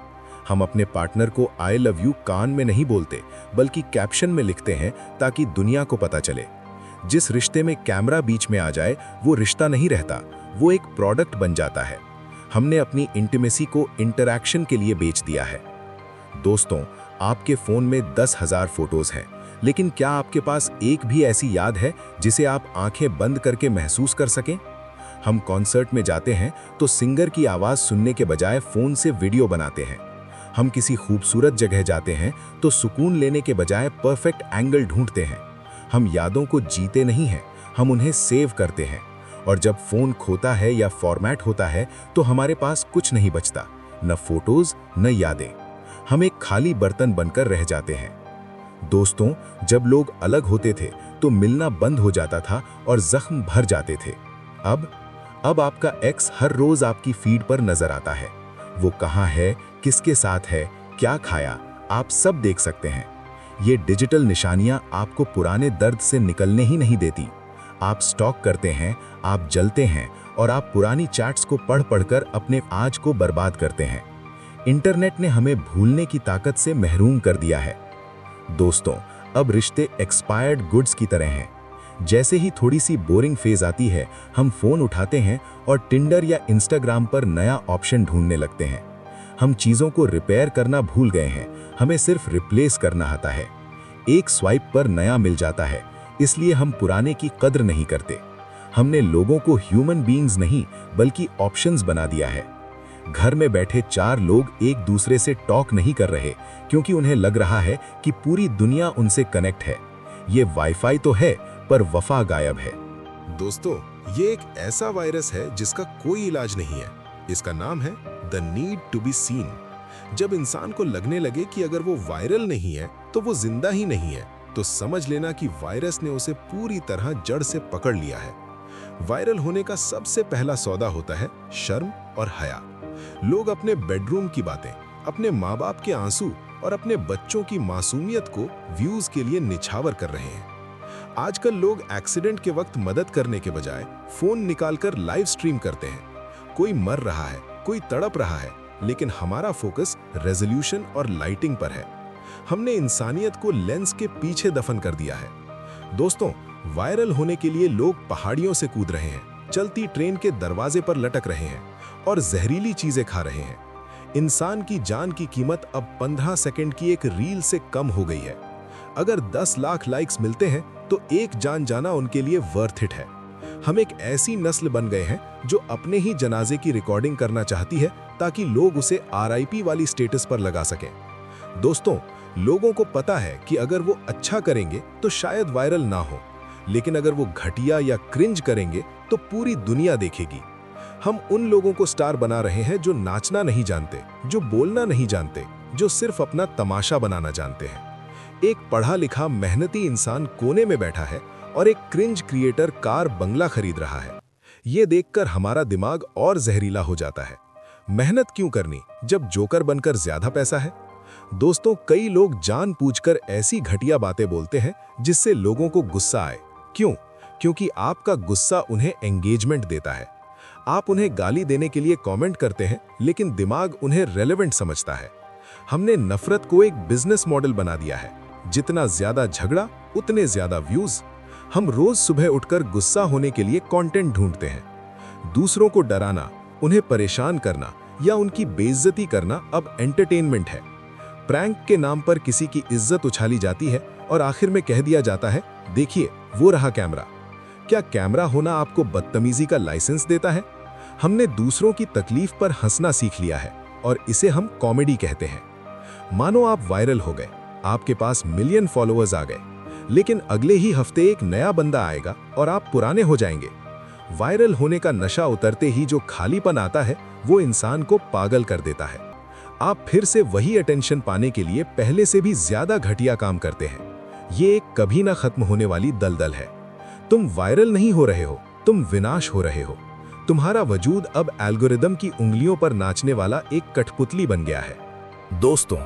हम अपने पार्टनर को आई लव यू कान में नहीं बोलते, बल्कि कैप्शन में लिखते हैं ताकि दुनिया को पता चले। जिस रिश्ते में कैमरा बीच में आ जाए वो रिश्ता नहीं रहता, वो एक प्रोडक्ट बन जाता है। हमने अपनी इंटीमेसी को इंटरैक्शन के लिए बेच दिया है। दोस्तों, आपके फोन में 10,000 फोटोज हैं, लेकिन क्या आपके पास एक भी ऐसी याद है जिसे आप आंखें बंद करके महसूस कर सकें? हम कॉन्सर्ट में जाते हैं तो सिंगर की आवाज सुनने के बजाय फोन से वीडियो बनाते हैं। हम किसी खूबसूरत जगह जाते हैं तो सुकून लेने के बजाय परफेक्ट एंगल ढूंढते हैं। हम यादों को जीते नहीं हैं, हम उन्हें सेव करते हैं। और जब फोन खोता है या फॉर्मेट होता है तो हमारे पास कुछ नहीं बचता, न फोटोज न यादें। हम एक खाली बर्तन बनकर रह जाते हैं। दोस्तों, जब लोग अलग होते थे तो मिलना बंद हो जाता था और जख्म भर जाते थे। अब आपका एक्स हर रोज आपकी फीड पर नजर आता है। वो कहाँ है, किसके साथ है, क्या खाया, आप सब देख सकते हैं। ये डिजिटल निशानियां आपको पुराने दर्द से निकलने ही नहीं देती। आप स्टॉक करते हैं, आप जलते हैं और आप पुरानी चैट्स को पढ़ पढ़कर अपने आज को बर्बाद करते हैं। इंटरनेट ने हमें भूलने की ताकत से महरूम कर दिया है। दोस्तों, अब रिश्ते एक्सपायर्ड गुड्स की तरह हैं। जैसे ही थोड़ी सी बोरिंग फेज आती है, हम फोन उठाते हैं और टिंडर या इंस्टाग्राम पर नया ऑप्शन ढूंढने लगते हैं। हम चीजों को रिपेयर करना भूल गए हैं, हमें सिर्फ रिप्लेस करना आता है। एक स्वाइप पर नया मिल जाता है, इसलिए हम पुराने की कद्र नहीं करते। हमने लोगों को ह्यूमन बीइंग्स नहीं बल्कि ऑप्शंस बना दिया है। घर में बैठे 4 लोग एक दूसरे से टॉक नहीं कर रहे क्योंकि उन्हें लग रहा है कि पूरी दुनिया उनसे कनेक्ट है। ये वाईफाई तो है पर वफा गायब है। दोस्तों, ये एक ऐसा वायरस है जिसका कोई इलाज नहीं है। इसका नाम है the need to be seen. जब इंसान को लगने लगे कि अगर वो वायरल नहीं है तो वो जिंदा ही नहीं है, तो समझ लेना कि वायरस ने उसे पूरी तरह जड़ से पकड़ लिया है। वायरल होने का सबसे पहला सौदा होता है शर्म और हया। लोग अपने बेडरूम की बातें, अपने माँ बाप के आंसू और अपने बच्चों की मासूमियत को व्यूज के लिए निछावर कर रहे हैं। आजकल लोग एक्सीडेंट के वक्त मदद करने के बजाय फोन निकालकर लाइव स्ट्रीम करते हैं। कोई मर रहा है, कोई तड़प रहा है, लेकिन हमारा फोकस रेजोल्यूशन और लाइटिंग पर है। हमने इंसानियत को लेंस के पीछे दफन कर दिया है। दोस्तों, वायरल होने के लिए लोग पहाड़ियों से कूद रहे हैं, चलती ट्रेन के दरवाजे पर लटक रहे हैं और जहरीली चीजें खा रहे हैं। इंसान की जान की कीमत अब 15 सेकंड की एक रील से कम हो गई है। अगर 10 लाख लाइक्स मिलते हैं तो एक जान जाना उनके लिए वर्थ इट है। हम एक ऐसी नस्ल बन गए हैं जो अपने ही जनाजे की रिकॉर्डिंग करना चाहती है ताकि लोग उसे RIP वाली स्टेटस पर लगा सकें। दोस्तों, लोगों को पता है कि अगर वो अच्छा करेंगे तो शायद वायरल ना हो, लेकिन अगर वो घटिया या क्रिंज करेंगे तो पूरी दुनिया देखेगी। हम उन लोगों को स्टार बना रहे हैं जो नाचना नहीं जानते, जो बोलना नहीं जानते, जो सिर्फ अपना तमाशा बनाना जानते हैं। एक पढ़ा लिखा मेहनती इंसान कोने में बैठा है और एक क्रिंज क्रिएटर कार बंगला खरीद रहा है। ये देखकर हमारा दिमाग और जहरीला हो जाता है। मेहनत क्यों करनी जब जोकर बनकर ज्यादा पैसा है? दोस्तों, कई लोग जानबूझकर ऐसी घटिया बातें बोलते हैं जिससे लोगों को गुस्सा आए। क्यों? क्योंकि आपका गुस्सा उन्हें एंगेजमेंट देता है। आप उन्हें गाली देने के लिए कमेंट करते हैं, लेकिन दिमाग उन्हें रेलेवेंट समझता है। हमने नफरत को एक बिजनेस मॉडल बना दिया है। जितना ज्यादा झगड़ा उतने ज्यादा व्यूज। हम रोज सुबह उठकर गुस्सा होने के लिए कंटेंट ढूंढते हैं। दूसरों को डराना, उन्हें परेशान करना या उनकी बेइज्जती करना अब एंटरटेनमेंट है। प्रैंक के नाम पर किसी की इज्जत उछाली जाती है और आखिर में कह दिया जाता है, देखिए वो रहा कैमरा। क्या कैमरा होना आपको बदतमीजी का लाइसेंस देता है? हमने दूसरों की तकलीफ पर हंसना सीख लिया है और इसे हम कॉमेडी कहते हैं। मानो आप वायरल हो गए, आपके पास मिलियन फॉलोअर्स आ गए, लेकिन अगले ही हफ्ते एक नया बंदा आएगा और आप पुराने हो जाएंगे। वायरल होने का नशा उतरते ही जो खालीपन आता है वो इंसान को पागल कर देता है। आप फिर से वही अटेंशन पाने के लिए पहले से भी ज्यादा घटिया काम करते हैं। ये एक कभी ना खत्म होने वाली दलदल है। तुम वायरल नहीं हो रहे हो, तुम विनाश हो रहे हो। तुम्हारा वजूद अब एल्गोरिदम की उंगलियों पर नाचने वाला एक कठपुतली बन गया है। दोस्तों,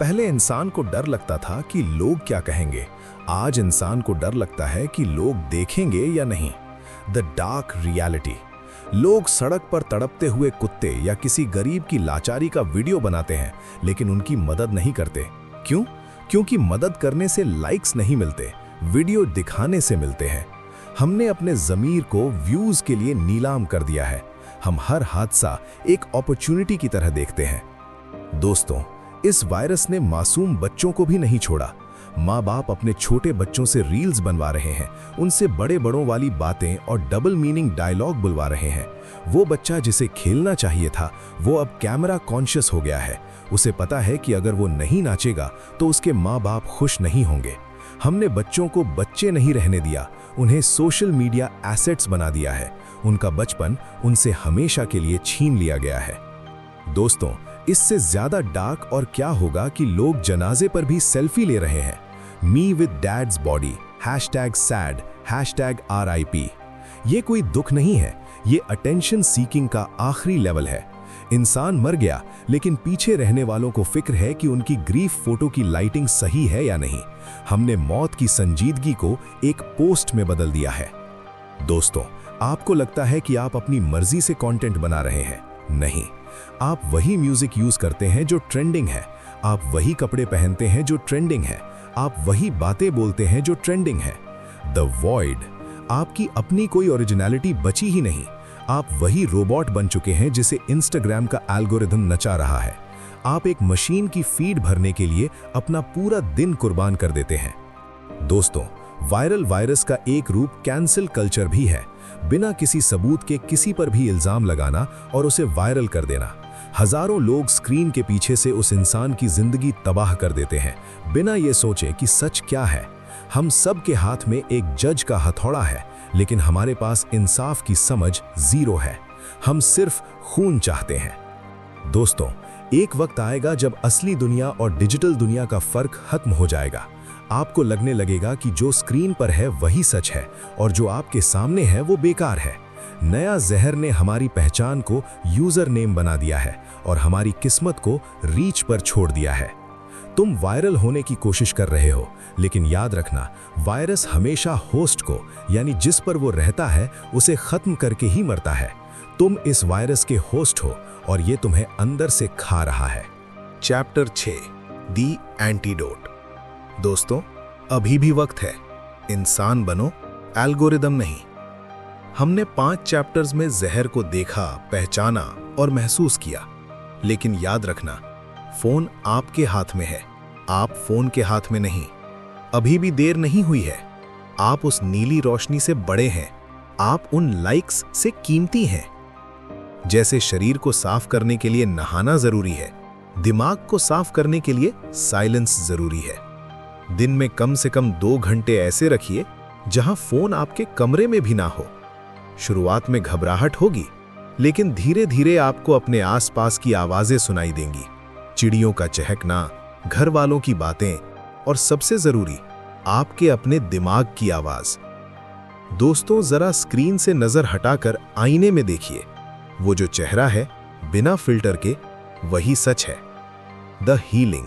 पहले इंसान को डर लगता था कि लोग क्या कहेंगे। आज इंसान को डर लगता है कि लोग देखेंगे या नहीं। The dark reality. लोग सड़क पर तड़पते हुए कुत्ते या किसी गरीब की लाचारी का वीडियो बनाते हैं, लेकिन उनकी मदद नहीं करते। क्यों? क्योंकि मदद करने से लाइक्स नहीं मिलते, वीडियो दिखाने से मिलते हैं। हमने अपने ज़मीर को व्यूज के लिए नीलाम कर दिया है। हम हर हादसा एक अपॉर्चुनिटी की तरह देखते हैं। दोस्तों, इस वायरस ने मासूम बच्चों को भी नहीं छोड़ा। माँ बाप अपने छोटे बच्चों से रील्स बनवा रहे हैं, उनसे बड़े बड़ों वाली बातें और डबल मीनिंग डायलॉग बुलवा रहे हैं। वो बच्चा जिसे खेलना चाहिए था वो अब कैमरा कॉन्शियस हो गया है। उसे पता है कि अगर वो नहीं नाचेगा तो उसके माँ बाप खुश नहीं होंगे। हमने बच्चों को बच्चे नहीं रहने दिया, उन्हें सोशल मीडिया एसेट्स बना दिया है। उनका बचपन उनसे हमेशा के लिए छीन लिया गया है। दोस्तों, इससे ज्यादा डार्क और क्या होगा कि लोग जनाजे पर भी सेल्फी ले रहे हैं। Me with dad's body, #sad, #RIP। ये कोई दुख नहीं है, ये अटेंशन सीकिंग का आखिरी लेवल है। इंसान मर गया, लेकिन पीछे रहने वालों को फिक्र है कि उनकी ग्रीफ फोटो की लाइटिंग सही है या नहीं। हमने मौत की संजीदगी को एक पोस्ट में बदल दिया है। दोस्तों, आपको लगता है कि आप अपनी मर्जी से कंटेंट बना रहे हैं? नहीं, आप वही म्यूजिक यूज करते हैं जो ट्रेंडिंग है, आप वही कपड़े पहनते हैं जो ट्रेंडिंग है, आप वही बातें बोलते हैं जो ट्रेंडिंग है। The void. आपकी अपनी कोई ओरिजिनलिटी बची ही नहीं। आप वही रोबोट बन चुके हैं जिसे इंस्टाग्राम का एल्गोरिथम नचा रहा है। आप एक मशीन की फीड भरने के लिए अपना पूरा दिन कुर्बान कर देते हैं। दोस्तों, वायरल वायरस का एक रूप कैंसिल कल्चर भी है। बिना किसी सबूत के किसी पर भी इल्जाम लगाना और उसे वायरल कर देना। हजारों लोग स्क्रीन के पीछे से उस इंसान की जिंदगी तबाह कर देते हैं, बिना ये सोचे कि सच क्या है। हम सब के हाथ में एक जज का हथौड़ा है, लेकिन हमारे पास इंसाफ की समझ जीरो है। हम सिर्फ खून चाहते हैं। दोस्तों, एक वक्त आएगा जब असली दुनिया और डिजिटल दुनिया का फर्क खत्म हो जाएगा। आपको लगने लगेगा कि जो स्क्रीन पर है वही सच है और जो आपके सामने है वो बेकार है। नया जहर ने हमारी पहचान को यूजर नेम बना दिया है और हमारी किस्मत को रीच पर छोड़ दिया है। तुम वायरल होने की कोशिश कर रहे हो, लेकिन याद रखना, वायरस हमेशा होस्ट को, यानी जिस पर वो रहता है, उसे खत्म करके ही मरता है। तुम इस वायरस के होस्ट हो और ये तुम्हें अंदर से खा रहा है। चैप्टर 6, दी एंटीडोट। दोस्तों, अभी भी वक्त है। इंसान बनो, एल्गोरिदम नहीं। हमने 5 चैप्टर्स में जहर को देखा, पहचाना और महसूस किया। लेकिन याद रखना, फोन आपके हाथ में है, आप फोन के हाथ में नहीं। अभी भी देर नहीं हुई है। आप उस नीली रोशनी से बड़े हैं, आप उन लाइक्स से कीमती हैं। जैसे शरीर को साफ करने के लिए नहाना जरूरी है, दिमाग को साफ करने के लिए साइलेंस जरूरी है। दिन में कम से कम 2 घंटे ऐसे रखिए जहां फोन आपके कमरे में भी ना हो। शुरुआत में घबराहट होगी, लेकिन धीरे धीरे आपको अपने आसपास की आवाजें सुनाई देंगी। चिड़ियों का चहकना, घर वालों की बातें और सबसे जरूरी, आपके अपने दिमाग की आवाज। दोस्तों, जरा स्क्रीन से नजर हटाकर आईने में देखिए। वो जो चेहरा है बिना फिल्टर के, वही सच है। The healing.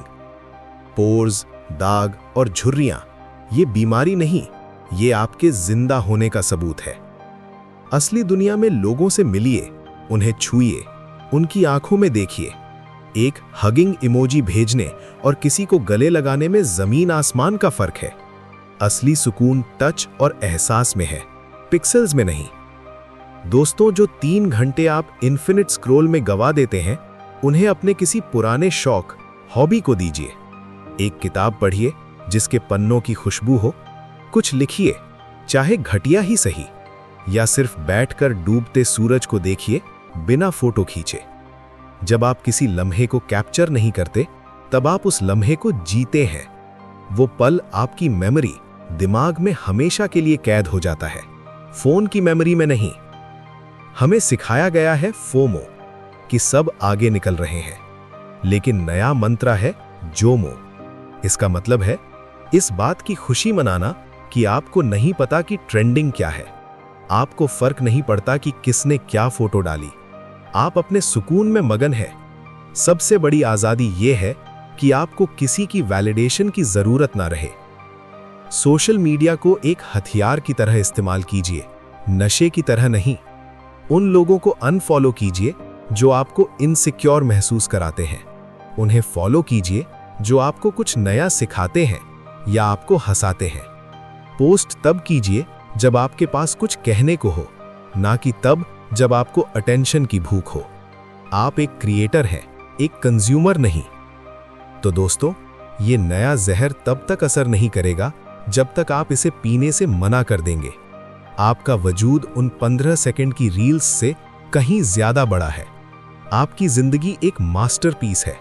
पोर्स, दाग और झुर्रियां, ये बीमारी नहीं, ये आपके जिंदा होने का सबूत है। असली दुनिया में लोगों से मिलिए, उन्हें छूइए, उनकी आंखों में देखिए। एक हगिंग इमोजी भेजने और किसी को गले लगाने में जमीन आसमान का फर्क है। असली सुकून टच और एहसास में है, पिक्सेल्स में नहीं। दोस्तों, जो 3 घंटे आप इन्फिनिट स्क्रॉल में गवा देते हैं, उन्हें अपने किसी पुराने शौक, हॉबी को दीजिए। एक किताब पढ़िए जिसके पन्नों की खुशबू हो। कुछ लिखिए, चाहे घटिया ही सही, या सिर्फ बैठकर डूबते सूरज को देखिए बिना फोटो खींचे। जब आप किसी लम्हे को कैप्चर नहीं करते, तब आप उस लम्हे को जीते हैं। वो पल आपकी मेमोरी, दिमाग में हमेशा के लिए कैद हो जाता है, फोन की मेमोरी में नहीं। हमें सिखाया गया है फोमो, कि सब आगे निकल रहे हैं, लेकिन नया मंत्र है जोमो। इसका मतलब है इस बात की खुशी मनाना कि आपको नहीं पता कि ट्रेंडिंग क्या है। आपको फर्क नहीं पड़ता कि किसने क्या फोटो डाली। आप अपने सुकून में मगन हैं। सबसे बड़ी आजादी यह है कि आपको किसी की वैलिडेशन की जरूरत ना रहे। सोशल मीडिया को एक हथियार की तरह इस्तेमाल कीजिए, नशे की तरह नहीं। उन लोगों को अनफॉलो कीजिए जो आपको इनसिक्योर महसूस कराते हैं। उन्हें फॉलो कीजिए जो आपको कुछ नया सिखाते हैं या आपको हंसाते हैं। पोस्ट तब कीजिए जब आपके पास कुछ कहने को हो, ना कि तब जब आपको अटेंशन की भूख हो। आप एक क्रिएटर हैं, एक कंज्यूमर नहीं। तो दोस्तों, ये नया जहर तब तक असर नहीं करेगा जब तक आप इसे पीने से मना कर देंगे। आपका वजूद उन 15 सेकंड की रील्स से कहीं ज्यादा बड़ा है। आपकी जिंदगी एक मास्टरपीस है।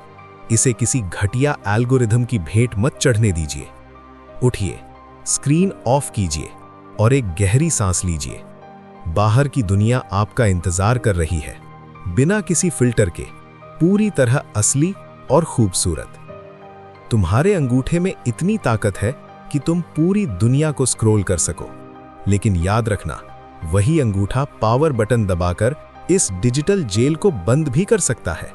इसे किसी घटिया एल्गोरिथम की भेंट मत चढ़ने दीजिए। उठिए, स्क्रीन ऑफ कीजिए और एक गहरी सांस लीजिए। बाहर की दुनिया आपका इंतजार कर रही है, बिना किसी फिल्टर के, पूरी तरह असली और खूबसूरत। तुम्हारे अंगूठे में इतनी ताकत है कि तुम पूरी दुनिया को स्क्रॉल कर सको। लेकिन याद रखना, वही अंगूठा पावर बटन दबाकर इस डिजिटल जेल को बंद भी कर सकता है।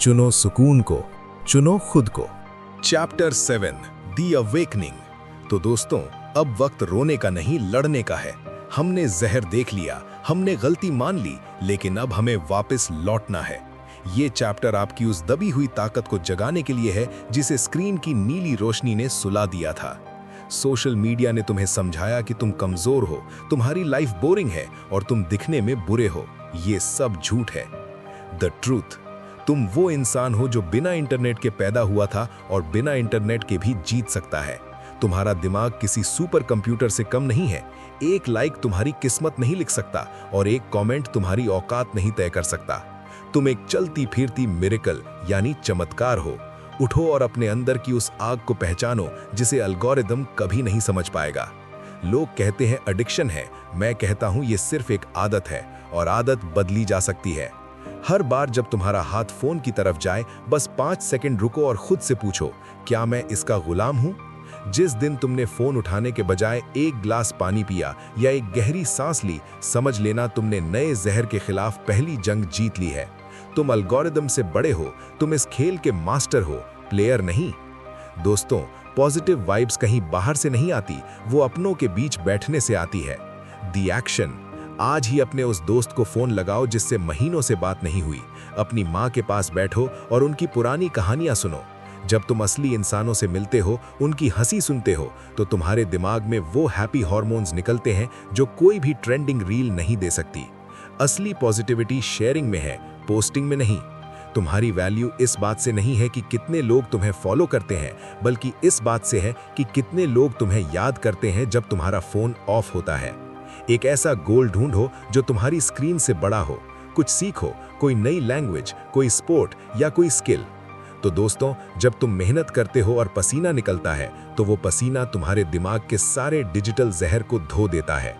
चुनो सुकून को, चुनो खुद को। Chapter 7, the awakening. तो दोस्तों, अब वक्त रोने का नहीं, लड़ने का है। हमने जहर देख लिया, हमने गलती मान ली, लेकिन अब हमें वापस लौटना है। ये चैप्टर आपकी उस दबी हुई ताकत को जगाने के लिए है जिसे स्क्रीन की नीली रोशनी ने सुला दिया था। सोशल मीडिया ने तुम्हें समझाया कि तुम कमजोर हो, तुम्हारी लाइफ बोरिंग है और तुम दिखने में बुरे हो। ये सब झूठ है। द ट्रूथ, तुम वो इंसान हो जो बिना इंटरनेट के पैदा हुआ था और बिना इंटरनेट के भी जीत सकता है। तुम्हारा दिमाग किसी सुपर कंप्यूटर से कम नहीं है। एक लाइक तुम्हारी किस्मत नहीं लिख सकता और एक कमेंट तुम्हारी औकात नहीं तय कर सकता। तुम एक चलती फिरती मिरेकल यानी चमत्कार हो। उठो और अपने अंदर की उस आग को पहचानो जिसे एल्गोरिदम कभी नहीं समझ पाएगा। लोग कहते हैं एडिक्शन है, मैं कहता हूं ये सिर्फ एक आदत है और आदत बदली जा सकती है। हर बार जब तुम्हारा हाथ फोन की तरफ जाए, बस 5 सेकंड रुको और खुद से पूछो, क्या मैं इसका गुलाम हूं? जिस दिन तुमने फोन उठाने के बजाय एक ग्लास पानी पिया या एक गहरी सांस ली, समझ लेना तुमने नए जहर के खिलाफ पहली जंग जीत ली है। तुम एल्गोरिदम से बड़े हो, तुम इस खेल के मास्टर हो, प्लेयर नहीं। दोस्तों, पॉजिटिव वाइब्स कहीं बाहर से नहीं आती, वो अपनों के बीच बैठने से आती है। दी एक्शन। आज ही अपने उस दोस्त को फोन लगाओ जिससे महीनों से बात नहीं हुई। अपनी माँ के पास बैठो और उनकी पुरानी कहानियां सुनो। जब तुम असली इंसानों से मिलते हो, उनकी हंसी सुनते हो, तो तुम्हारे दिमाग में वो हैप्पी हार्मोन्स निकलते हैं जो कोई भी ट्रेंडिंग रील नहीं दे सकती। असली पॉजिटिविटी शेयरिंग में है, पोस्टिंग में नहीं। तुम्हारी वैल्यू इस बात से नहीं है कि कितने लोग तुम्हें फॉलो करते हैं, बल्कि इस बात से है कि कितने लोग तुम्हें याद करते हैं जब तुम्हारा फोन ऑफ होता है। एक ऐसा गोल ढूंढो जो तुम्हारी स्क्रीन से बड़ा हो। कुछ सीखो, कोई नई लैंग्वेज, कोई स्पोर्ट या कोई स्किल। तो दोस्तों, जब तुम मेहनत करते हो और पसीना निकलता है, तो वो पसीना तुम्हारे दिमाग के सारे डिजिटल जहर को धो देता है।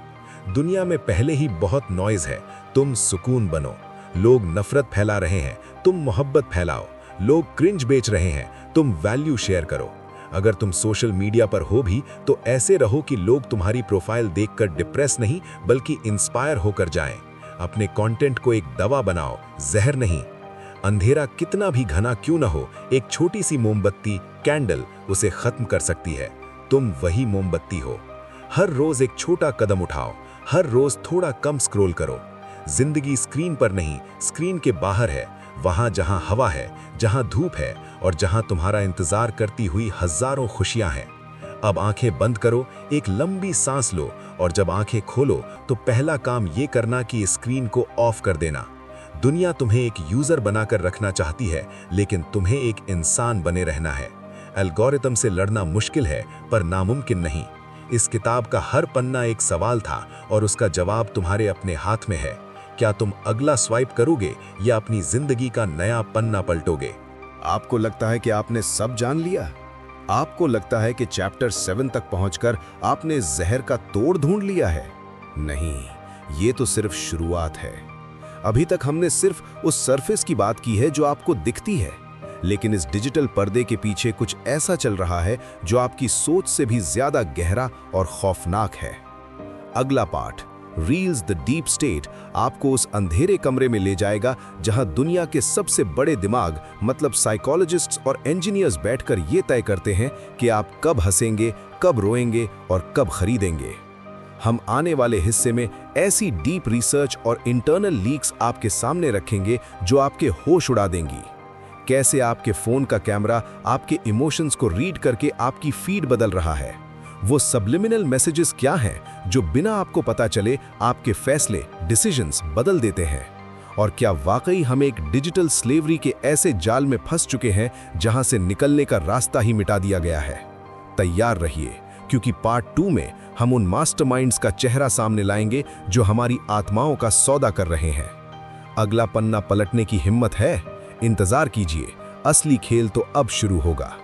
दुनिया में पहले ही बहुत नॉइज है, तुम सुकून बनो। लोग नफरत फैला रहे हैं, तुम मोहब्बत फैलाओ। लोग क्रिंज बेच रहे हैं, तुम वैल्यू शेयर करो। अगर तुम सोशल मीडिया पर हो भी, तो ऐसे रहो कि लोग तुम्हारी प्रोफाइल देखकर डिप्रेस नहीं बल्कि इंस्पायर होकर जाएं। अपने कंटेंट को एक दवा बनाओ, जहर नहीं। अंधेरा कितना भी घना क्यों न हो, एक छोटी सी मोमबत्ती, कैंडल, उसे खत्म कर सकती है। तुम वही मोमबत्ती हो। हर रोज एक छोटा कदम उठाओ, हर रोज थोड़ा कम स्क्रॉल करो। जिंदगी स्क्रीन पर नहीं, स्क्रीन के बाहर है, वहां जहां हवा है, जहां धूप है और जहां तुम्हारा इंतजार करती हुई हजारों खुशियां हैं। अब आंखें बंद करो, एक लंबी सांस लो और जब आंखें खोलो तो पहला काम ये करना कि स्क्रीन को ऑफ कर देना। दुनिया तुम्हें एक यूजर बनाकर रखना चाहती है, लेकिन तुम्हें एक इंसान बने रहना है। एल्गोरिथम से लड़ना मुश्किल है पर नामुमकिन नहीं। इस किताब का हर पन्ना एक सवाल था और उसका जवाब तुम्हारे अपने हाथ में है। क्या तुम अगला स्वाइप करोगे या अपनी जिंदगी का नया पन्ना पलटोगे? आपको लगता है कि आपने सब जान लिया? आपको लगता है कि चैप्टर 7 तक पहुंचकर आपने जहर का तोड़ ढूंढ लिया है? नहीं, ये तो सिर्फ शुरुआत है। अभी तक हमने सिर्फ उस सरफेस की बात की है जो आपको दिखती है, लेकिन इस डिजिटल पर्दे के पीछे कुछ ऐसा चल रहा है जो आपकी सोच से भी ज्यादा गहरा और खौफनाक है। अगला part, reels the deep state, आपको उस अंधेरे कमरे में ले जाएगा जहां दुनिया के सबसे बड़े दिमाग मतलब साइकोलॉजिस्ट्स और इंजीनियर्स बैठकर ये तय करते हैं कि आप कब हंसेंगे, कब रोएंगे और कब खरीदेंगे। हम आने वाले हिस्से में ऐसी डीप रिसर्च और इंटरनल लीक्स आपके सामने रखेंगे जो आपके होश उड़ा देंगी। कैसे आपके फोन का कैमरा आपके इमोशंस को रीड करके आपकी फीड बदल रहा है। वो सबलिमिनल मैसेजेस क्या हैं जो बिना आपको पता चले आपके फैसले, डिसीजंस बदल देते हैं। और क्या वाकई हम एक डिजिटल स्लेवरी के ऐसे जाल में फंस चुके हैं जहां से निकलने का रास्ता ही मिटा दिया गया है? तैयार रहिए, क्योंकि पार्ट 2 में हम उन मास्टरमाइंड्स का चेहरा सामने लाएंगे जो हमारी आत्माओं का सौदा कर रहे हैं। अगला पन्ना पलटने की हिम्मत है? इंतजार कीजिए, असली खेल तो अब शुरू होगा।